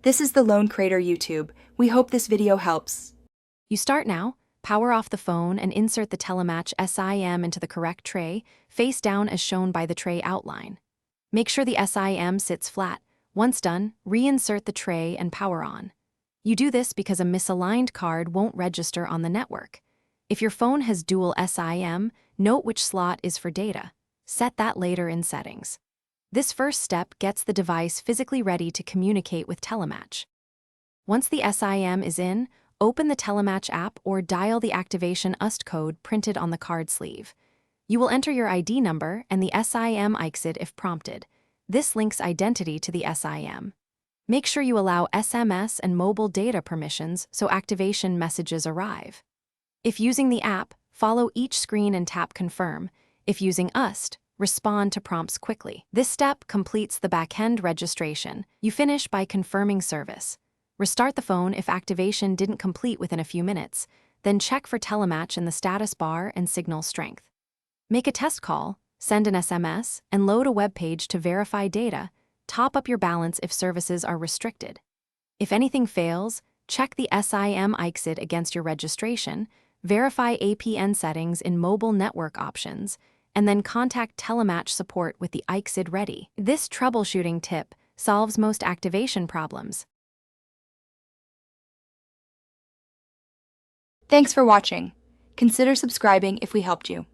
This is the Lone Crater YouTube. We hope this video helps. You start now, power off the phone and insert the Telemach SIM into the correct tray, face down as shown by the tray outline. Make sure the SIM sits flat. Once done, reinsert the tray and power on. You do this because a misaligned card won't register on the network. If your phone has dual SIM, note which slot is for data. Set that later in settings. This first step gets the device physically ready to communicate with Telemach. Once the SIM is in, open the Telemach app or dial the activation UST code printed on the card sleeve. You will enter your ID number and the SIM exit if prompted. This links identity to the SIM. Make sure you allow SMS and mobile data permissions so activation messages arrive. If using the app, follow each screen and tap Confirm. If using UST, respond to prompts quickly. This step completes the backend registration. You finish by confirming service. Restart the phone if activation didn't complete within a few minutes, then check for Telemach in the status bar and signal strength. Make a test call, send an SMS, and load a web page to verify data. Top up your balance if services are restricted. If anything fails, check the SIM exit against your registration, verify APN settings in mobile network options, and then contact Telemach support with the exit ready. This troubleshooting tip solves most activation problems. Thanks for watching. Consider subscribing if we helped you.